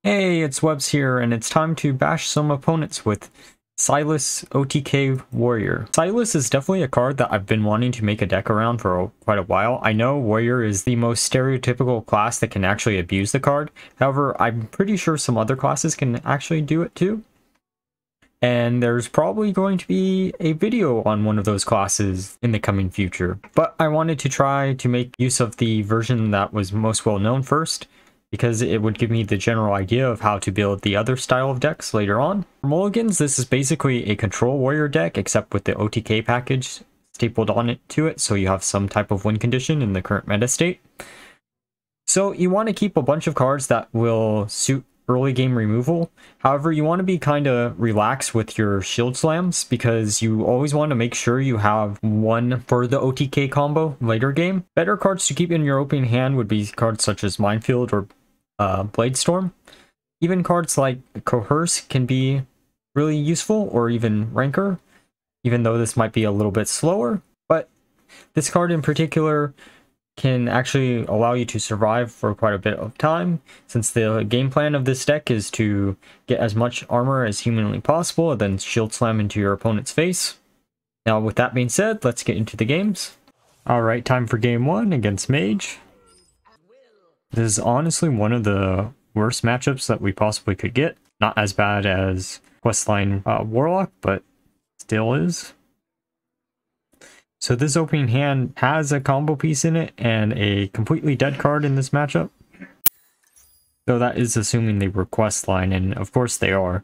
Hey, it's Webs here, and it's time to bash some opponents with Silas Otk Warrior. Silas is definitely a card that I've been wanting to make a deck around for quite a while. I know Warrior is the most stereotypical class that can actually abuse the card. However, I'm pretty sure some other classes can actually do it too. And there's probably going to be a video on one of those classes in the coming future. But I wanted to try to make use of the version that was most well known first, because it would give me the general idea of how to build the other style of decks later on. For Mulligans, this is basically a control warrior deck, except with the OTK package stapled on it to it, so you have some type of win condition in the current meta state. So you want to keep a bunch of cards that will suit early game removal. However, you want to be kind of relaxed with your shield slams, because you always want to make sure you have one for the OTK combo later game. Better cards to keep in your opening hand would be cards such as Minefield or Bladestorm. Even cards like Coerce can be really useful, or even Rancor, even though this might be a little bit slower. But this card in particular can actually allow you to survive for quite a bit of time, since the game plan of this deck is to get as much armor as humanly possible and then shield slam into your opponent's face. Now, with that being said, let's get into the games. Alright, time for game 1 against Mage. This is honestly one of the worst matchups that we possibly could get. Not as bad as Questline Warlock, but still is. So this opening hand has a combo piece in it and a completely dead card in this matchup. Though that is assuming they were Questline, and of course they are.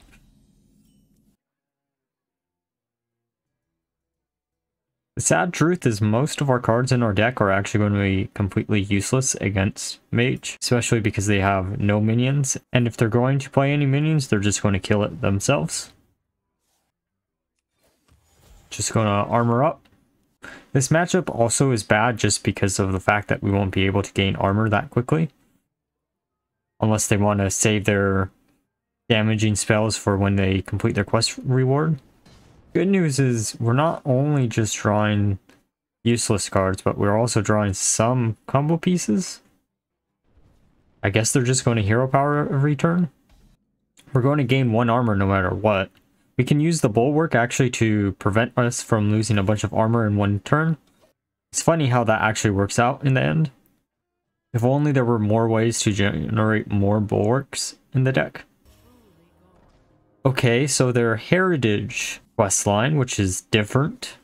The sad truth is most of our cards in our deck are actually going to be completely useless against Mage, especially because they have no minions, and if they're going to play any minions, they're just going to kill it themselves. Just going to armor up. This matchup also is bad just because of the fact that we won't be able to gain armor that quickly, unless they want to save their damaging spells for when they complete their quest reward. Good news is we're not only just drawing useless cards, but we're also drawing some combo pieces. I guess they're just going to hero power every turn. We're going to gain 1 armor no matter what. We can use the bulwark actually to prevent us from losing a bunch of armor in 1 turn. It's funny how that actually works out in the end. If only there were more ways to generate more bulwarks in the deck. Okay, so their heritage questline, which is different.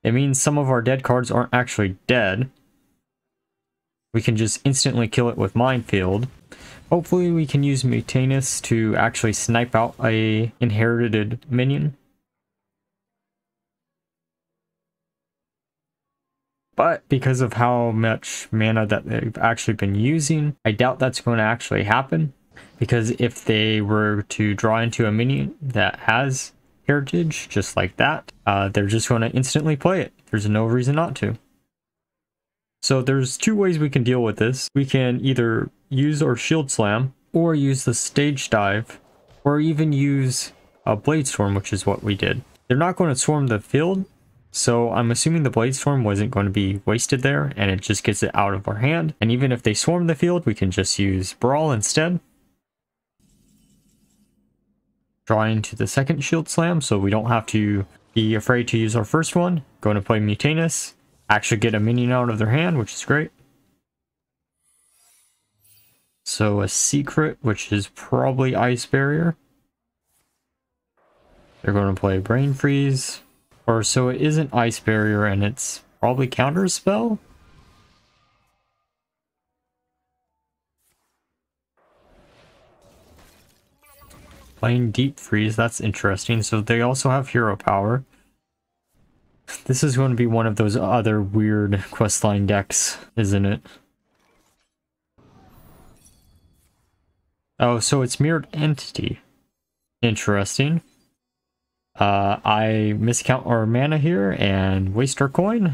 It means some of our dead cards aren't actually dead. We can just instantly kill it with Minefield. Hopefully we can use Mutanus to actually snipe out a inherited minion. But because of how much mana that they've actually been using, I doubt that's going to actually happen. Because if they were to draw into a minion that has heritage, just like that, they're just going to instantly play it. There's no reason not to. So there's 2 ways we can deal with this. We can either use our shield slam, or use the stage dive, or even use a Bladestorm, which is what we did. They're not going to swarm the field, so I'm assuming the Bladestorm wasn't going to be wasted there, and it just gets it out of our hand. And even if they swarm the field, we can just use Brawl instead. Draw into the second shield slam, so we don't have to be afraid to use our first one. Going to play Mutanus. Actually get a minion out of their hand, which is great. So a secret, which is probably Ice Barrier. They're going to play Brain Freeze. Or so it isn't Ice Barrier, and it's probably Counter Spell. Playing Deep Freeze, that's interesting. So they also have hero power. This is going to be one of those other weird questline decks, isn't it? Oh, so it's Mirrored Entity. Interesting. I miscount our mana here and waste our coin.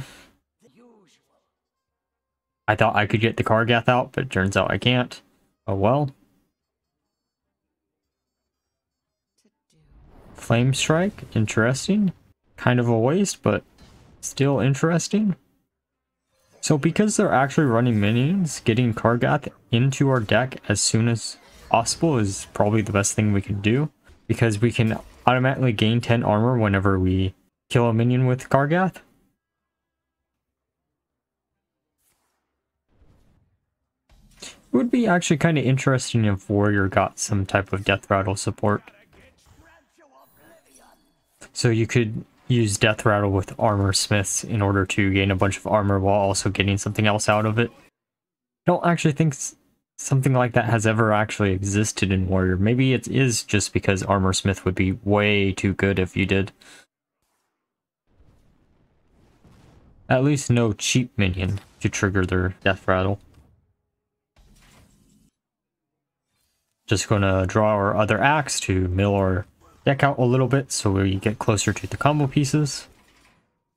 I thought I could get the Kargath out, but it turns out I can't. Oh well. Flame Strike, interesting. Kind of a waste, but still interesting. So because they're actually running minions, getting Kargath into our deck as soon as possible is probably the best thing we can do, because we can automatically gain 10 armor whenever we kill a minion with Kargath. It would be actually kind of interesting if Warrior got some type of Death Rattle support. So you could use Death Rattle with Armor Smiths in order to gain a bunch of armor while also getting something else out of it. I don't actually think something like that has ever actually existed in Warrior. Maybe it is just because Armor Smith would be way too good if you did. At least no cheap minion to trigger their Death Rattle. Just gonna draw our other axe to mill our deck out a little bit so we get closer to the combo pieces.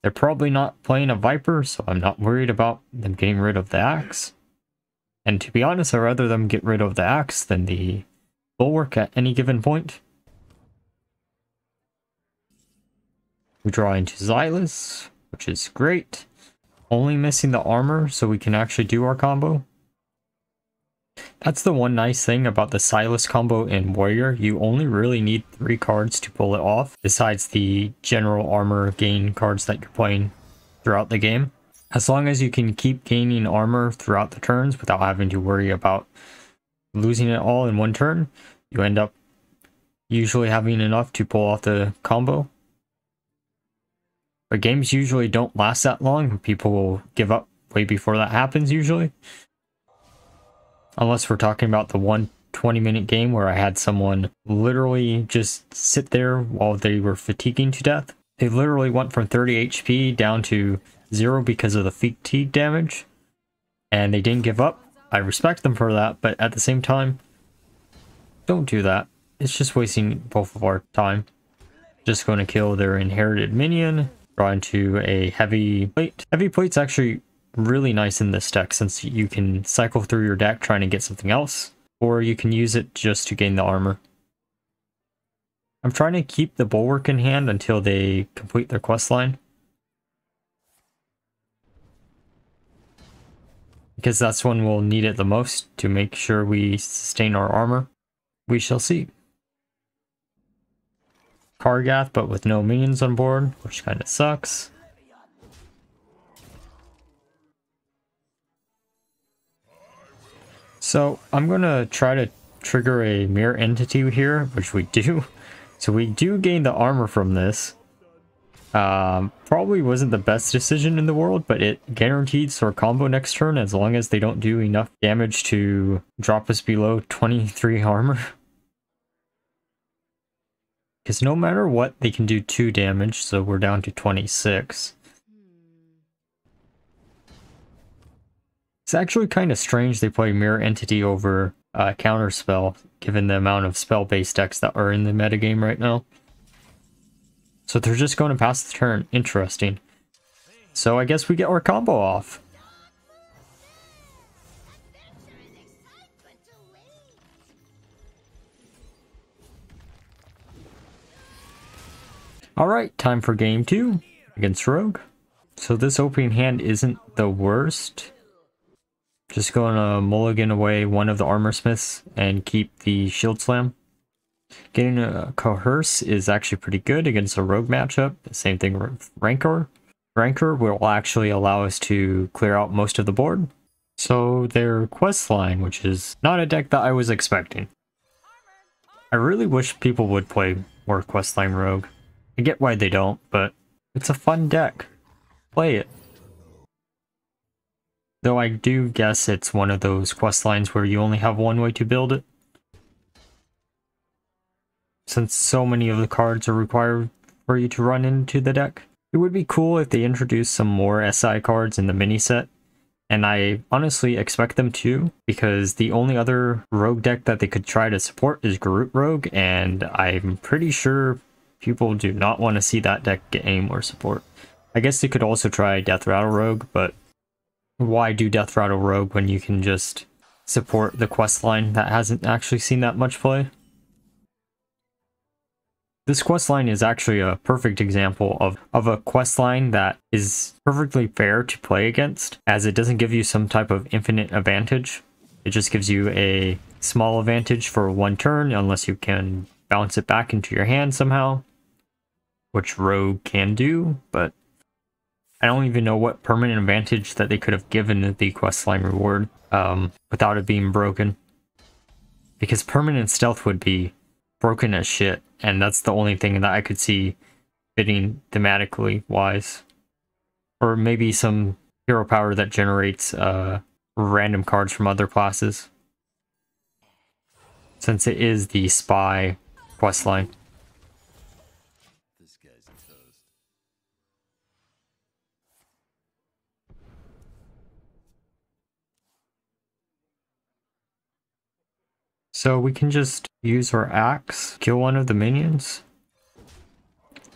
They're probably not playing a Viper, so I'm not worried about them getting rid of the axe. And to be honest, I'd rather them get rid of the axe than the bulwark at any given point. We draw into Silas, which is great. Only missing the armor so we can actually do our combo. That's the one nice thing about the Silas combo in Warrior. You only really need 3 cards to pull it off, besides the general armor gain cards that you're playing throughout the game. As long as you can keep gaining armor throughout the turns without having to worry about losing it all in one turn, you end up usually having enough to pull off the combo. But games usually don't last that long. People will give up way before that happens usually. Unless we're talking about the 20-minute game where I had someone literally just sit there while they were fatiguing to death. They literally went from 30 HP down to 0 because of the fatigue damage, and they didn't give up. I respect them for that, but at the same time, don't do that. It's just wasting both of our time. Just going to kill their inherited minion, draw into a heavy plate. Heavy plate's actually really nice in this deck since you can cycle through your deck trying to get something else, or you can use it just to gain the armor. I'm trying to keep the bulwark in hand until they complete their quest line, because that's when we'll need it the most to make sure we sustain our armor. We shall see. Kargath, but with no minions on board, which kind of sucks. So I'm going to try to trigger a mirror entity here, which we do. So we do gain the armor from this. Probably wasn't the best decision in the world, but it guaranteed our combo next turn as long as they don't do enough damage to drop us below 23 armor. Because no matter what, they can do 2 damage, so we're down to 26. It's actually kind of strange they play Mirror Entity over Counterspell, given the amount of spell-based decks that are in the metagame right now. So they're just going to pass the turn. Interesting. So I guess we get our combo off. Alright, time for game 2 against Rogue. So this opening hand isn't the worst. Just going to mulligan away one of the armor smiths and keep the shield slam. Getting a coerce is actually pretty good against a rogue matchup. Same thing with Rancor. Rancor will actually allow us to clear out most of the board. So their quest line, which is not a deck that I was expecting. I really wish people would play more questline rogue. I get why they don't, but it's a fun deck. Play it. Though I do guess it's one of those quest lines where you only have one way to build it. Since so many of the cards are required for you to run into the deck. It would be cool if they introduced some more SI cards in the mini set. And I honestly expect them to, because the only other rogue deck that they could try to support is Garroot Rogue, and I'm pretty sure people do not want to see that deck get any more support. I guess they could also try Death Rattle Rogue, but why do Death Rattle Rogue when you can just support the quest line that hasn't actually seen that much play? This quest line is actually a perfect example of a quest line that is perfectly fair to play against, as it doesn't give you some type of infinite advantage. It just gives you a small advantage for one turn unless you can bounce it back into your hand somehow, which Rogue can do, but I don't even know what permanent advantage that they could have given the questline reward without it being broken. Because permanent stealth would be broken as shit, and that's the only thing that I could see fitting thematically wise. Or maybe some hero power that generates random cards from other classes, since it is the spy questline. This guy's toast. So we can just use our axe, kill one of the minions,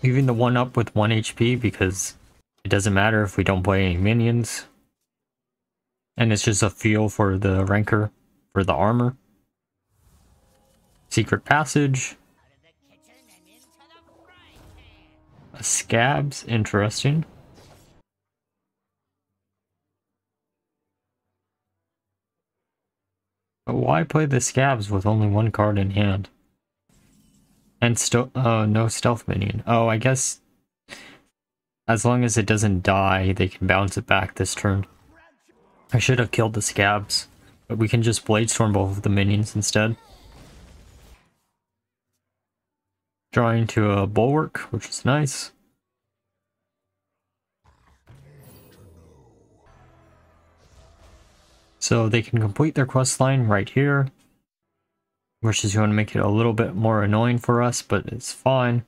leaving the one up with 1 HP because it doesn't matter if we don't play any minions. And it's just a feel for the rancor, for the armor. Secret passage. A scabs, interesting. But why play the scabs with only one card in hand? And no stealth minion. Oh, I guess as long as it doesn't die, they can bounce it back this turn. I should have killed the scabs, but we can just Bladestorm both of the minions instead. Drawing to a bulwark, which is nice. So they can complete their quest line right here, which is going to make it a little bit more annoying for us, but it's fine.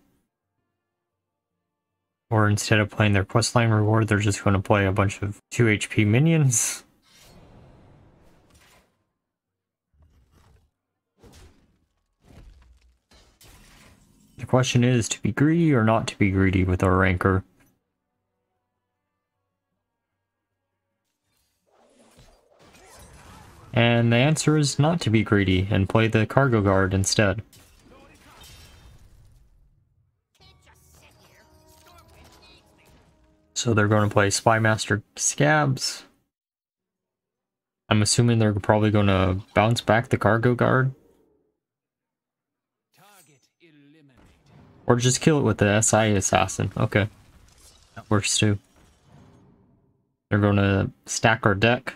Or instead of playing their questline reward, they're just going to play a bunch of 2 HP minions. The question is to be greedy or not to be greedy with our rancor. And the answer is not to be greedy and play the cargo guard instead. So they're going to play Spymaster Scabs. I'm assuming they're probably going to bounce back the cargo guard. Or just kill it with the SI Assassin. Okay. That works too. They're going to stack our deck.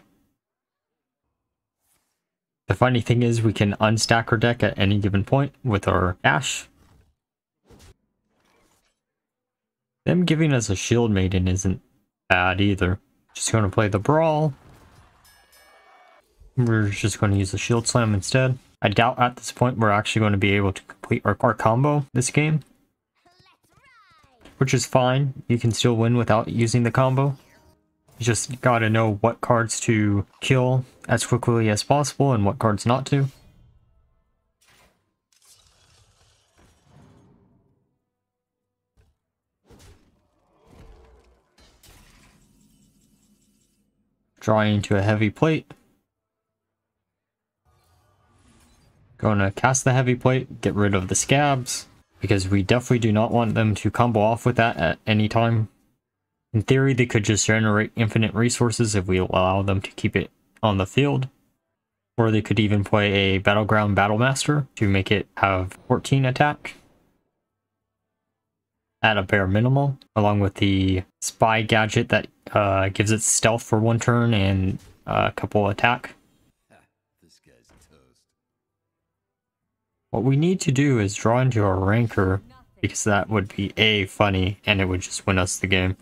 The funny thing is we can unstack our deck at any given point with our Ash. Them giving us a Shield Maiden isn't bad either. Just going to play the Brawl. We're just going to use the Shield Slam instead. I doubt at this point we're actually going to be able to complete our combo this game. Which is fine. You can still win without using the combo. You just gotta know what cards to kill as quickly as possible and what cards not to. Drawing into a heavy plate. Gonna cast the heavy plate, get rid of the scabs, because we definitely do not want them to combo off with that at any time. In theory, they could just generate infinite resources if we allow them to keep it on the field. Or they could even play a Battleground Battlemaster to make it have 14 attack at a bare minimal, along with the Spy gadget that gives it stealth for 1 turn and a couple attack. This guy's toast. What we need to do is draw into our Rancor, because that would be funny and it would just win us the game.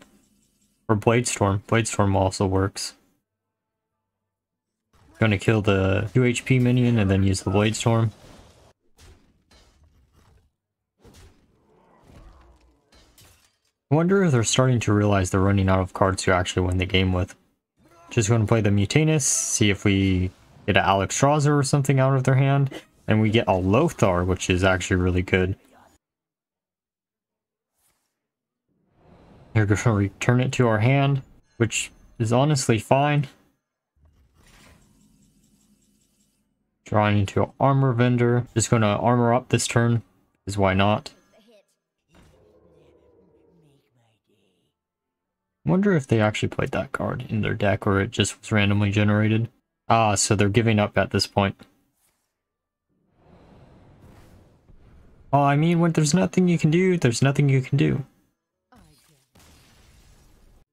Or Bladestorm. Bladestorm also works. Gonna kill the 2 HP minion and then use the Bladestorm. I wonder if they're starting to realize they're running out of cards to actually win the game with. Just gonna play the Mutanus, see if we get an Alexstrasza or something out of their hand. And we get a Lothar, which is actually really good. They're going to return it to our hand, which is honestly fine. Drawing into an armor vendor. Just going to armor up this turn, because why not? I wonder if they actually played that card in their deck or it just was randomly generated. Ah, so they're giving up at this point. Oh, I mean, when there's nothing you can do, there's nothing you can do.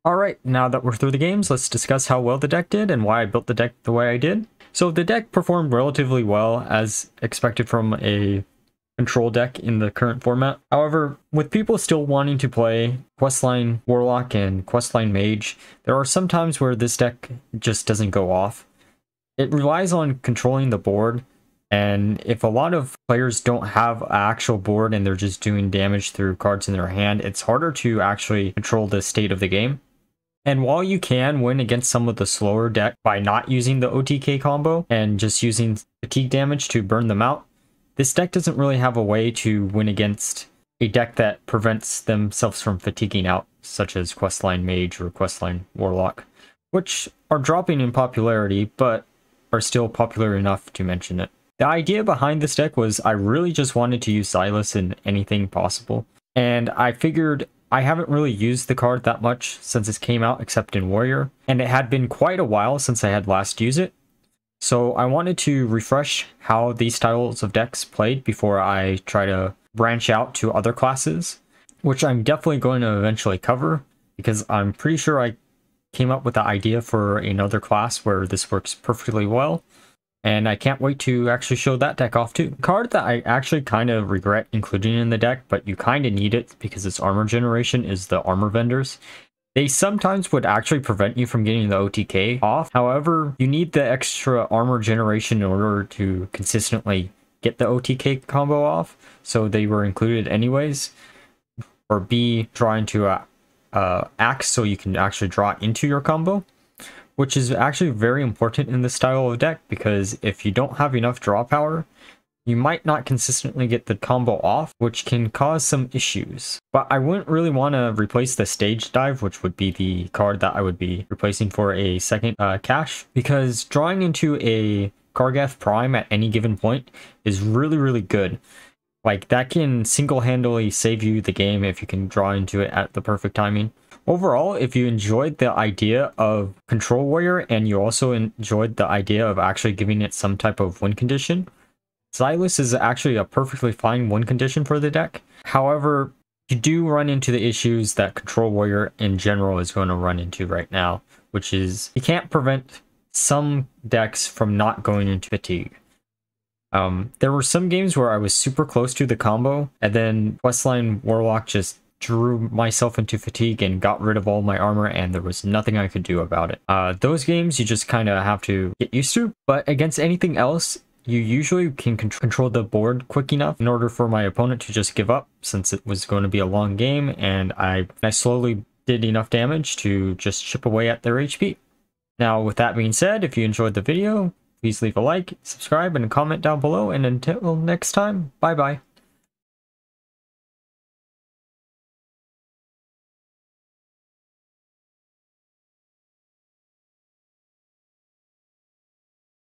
Alright, now that we're through the games, let's discuss how well the deck did and why I built the deck the way I did. So the deck performed relatively well as expected from a control deck in the current format. However, with people still wanting to play Questline Warlock and Questline Mage, there are some times where this deck just doesn't go off. It relies on controlling the board, and if a lot of players don't have an actual board and they're just doing damage through cards in their hand, it's harder to actually control the state of the game. And while you can win against some of the slower deck by not using the OTK combo and just using fatigue damage to burn them out, this deck doesn't really have a way to win against a deck that prevents themselves from fatiguing out, such as Questline Mage or Questline Warlock, which are dropping in popularity, but are still popular enough to mention it. The idea behind this deck was I really just wanted to use Silas in anything possible, and I figured I haven't really used the card that much since it came out except in Warrior, and it had been quite a while since I had last used it. So I wanted to refresh how these styles of decks played before I try to branch out to other classes, which I'm definitely going to eventually cover, because I'm pretty sure I came up with the idea for another class where this works perfectly well, and I can't wait to actually show that deck off too. The card that I actually kind of regret including in the deck, but you kind of need it because it's armor generation, is the Armor Vendors. They sometimes would actually prevent you from getting the OTK off. However, you need the extra armor generation in order to consistently get the OTK combo off, so they were included anyways. Or B, draw into a axe so you can actually draw into your combo, which is actually very important in this style of deck, because if you don't have enough draw power, you might not consistently get the combo off, which can cause some issues. But I wouldn't really want to replace the Stage Dive, which would be the card that I would be replacing for a second cache, because drawing into a Kargath Prime at any given point is really, really good. Like, that can single-handedly save you the game if you can draw into it at the perfect timing. Overall, if you enjoyed the idea of Control Warrior and you also enjoyed the idea of actually giving it some type of win condition, Silas is actually a perfectly fine win condition for the deck. However, you do run into the issues that Control Warrior in general is going to run into right now, which is you can't prevent some decks from not going into fatigue. There were some games where I was super close to the combo, and then Questline Warlock just drew myself into fatigue and got rid of all my armor, and there was nothing I could do about it. Those games you just kind of have to get used to, but against anything else, you usually can control the board quick enough in order for my opponent to just give up, since it was going to be a long game, and I slowly did enough damage to just chip away at their HP. Now, with that being said, if you enjoyed the video, please leave a like, subscribe, and a comment down below, and until next time, bye bye.